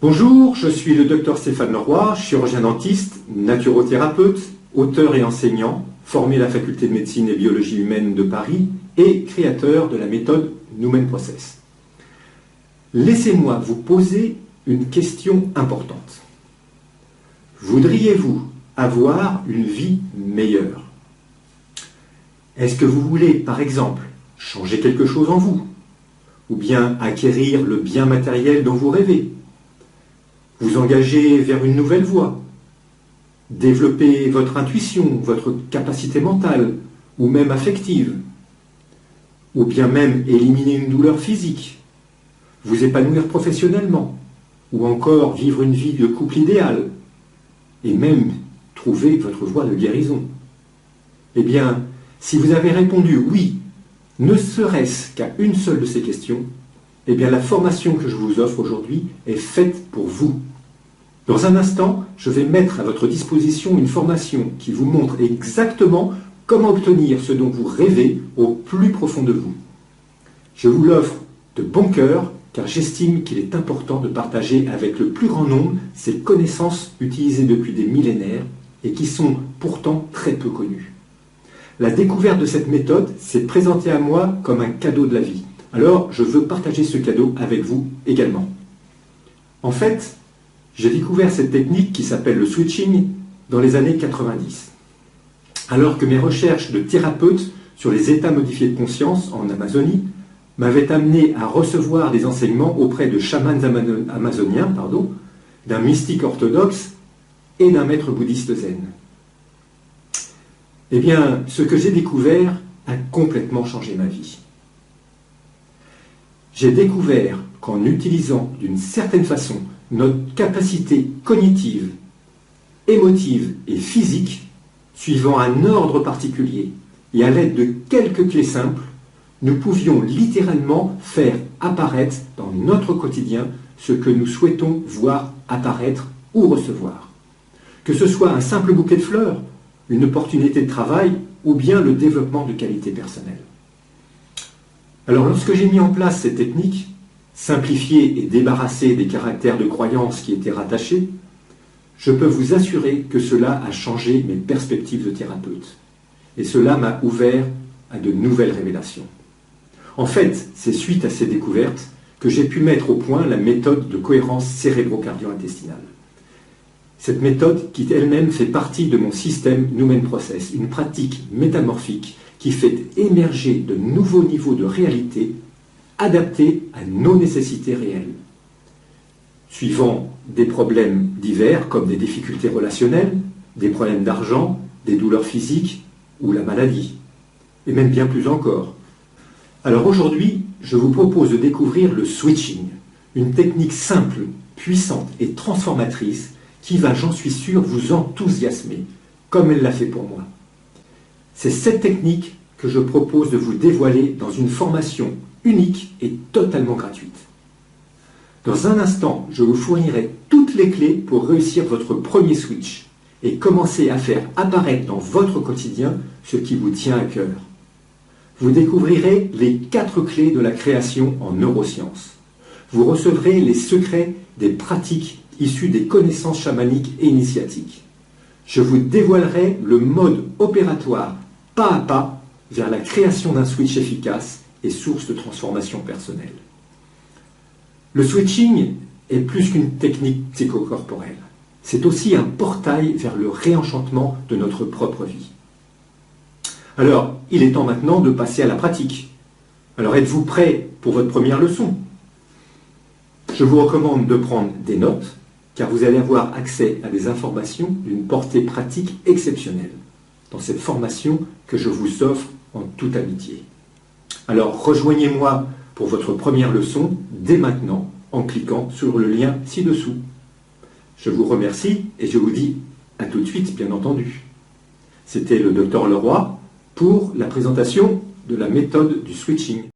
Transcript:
Bonjour, je suis le docteur Stéphane Leroy, chirurgien dentiste, naturothérapeute, auteur et enseignant, formé à la faculté de médecine et biologie humaine de Paris et créateur de la méthode Numen Process. Laissez-moi vous poser une question importante. Voudriez-vous avoir une vie meilleure? Est-ce que vous voulez, par exemple, changer quelque chose en vous? Ou bien acquérir le bien matériel dont vous rêvez? Vous engager vers une nouvelle voie? Développer votre intuition, votre capacité mentale, ou même affective? Ou bien même éliminer une douleur physique? Vous épanouir professionnellement? Ou encore vivre une vie de couple idéale? Et même trouver votre voie de guérison? Eh bien, si vous avez répondu oui, ne serait-ce qu'à une seule de ces questions, eh bien la formation que je vous offre aujourd'hui est faite pour vous. Dans un instant, je vais mettre à votre disposition une formation qui vous montre exactement comment obtenir ce dont vous rêvez au plus profond de vous. Je vous l'offre de bon cœur, car j'estime qu'il est important de partager avec le plus grand nombre ces connaissances utilisées depuis des millénaires et qui sont pourtant très peu connues. La découverte de cette méthode s'est présentée à moi comme un cadeau de la vie. Alors, je veux partager ce cadeau avec vous également. En fait, j'ai découvert cette technique qui s'appelle le switching dans les années 90. Alors que mes recherches de thérapeute sur les états modifiés de conscience en Amazonie m'avaient amené à recevoir des enseignements auprès de chamans amazoniens, d'un mystique orthodoxe et d'un maître bouddhiste zen. Eh bien, ce que j'ai découvert a complètement changé ma vie. J'ai découvert qu'en utilisant d'une certaine façon notre capacité cognitive, émotive et physique, suivant un ordre particulier et à l'aide de quelques clés simples, nous pouvions littéralement faire apparaître dans notre quotidien ce que nous souhaitons voir apparaître ou recevoir. Que ce soit un simple bouquet de fleurs, une opportunité de travail ou bien le développement de qualités personnelles. Alors lorsque j'ai mis en place ces techniques, simplifier et débarrasser des caractères de croyances qui étaient rattachés, je peux vous assurer que cela a changé mes perspectives de thérapeute. Et cela m'a ouvert à de nouvelles révélations. En fait, c'est suite à ces découvertes que j'ai pu mettre au point la méthode de cohérence cérébro-cardio-intestinale. Cette méthode qui elle-même fait partie de mon système Numen Process, une pratique métamorphique qui fait émerger de nouveaux niveaux de réalité adaptés à nos nécessités réelles. Suivant des problèmes divers comme des difficultés relationnelles, des problèmes d'argent, des douleurs physiques ou la maladie, et même bien plus encore. Alors aujourd'hui, je vous propose de découvrir le switching, une technique simple, puissante et transformatrice qui va, j'en suis sûr, vous enthousiasmer, comme elle l'a fait pour moi. C'est cette technique que je propose de vous dévoiler dans une formation unique et totalement gratuite. Dans un instant, je vous fournirai toutes les clés pour réussir votre premier switch et commencer à faire apparaître dans votre quotidien ce qui vous tient à cœur. Vous découvrirez les 4 clés de la création en neurosciences. Vous recevrez les secrets des pratiques issues des connaissances chamaniques et initiatiques. Je vous dévoilerai le mode opératoire pas à pas vers la création d'un switch efficace et source de transformation personnelle. Le switching est plus qu'une technique psychocorporelle. C'est aussi un portail vers le réenchantement de notre propre vie. Alors, il est temps maintenant de passer à la pratique. Alors, êtes-vous prêts pour votre première leçon? Je vous recommande de prendre des notes, car vous allez avoir accès à des informations d'une portée pratique exceptionnelle dans cette formation que je vous offre en toute amitié. Alors, rejoignez-moi pour votre première leçon dès maintenant en cliquant sur le lien ci-dessous. Je vous remercie et je vous dis à tout de suite, bien entendu. C'était le docteur Leroy pour la présentation de la méthode du switching.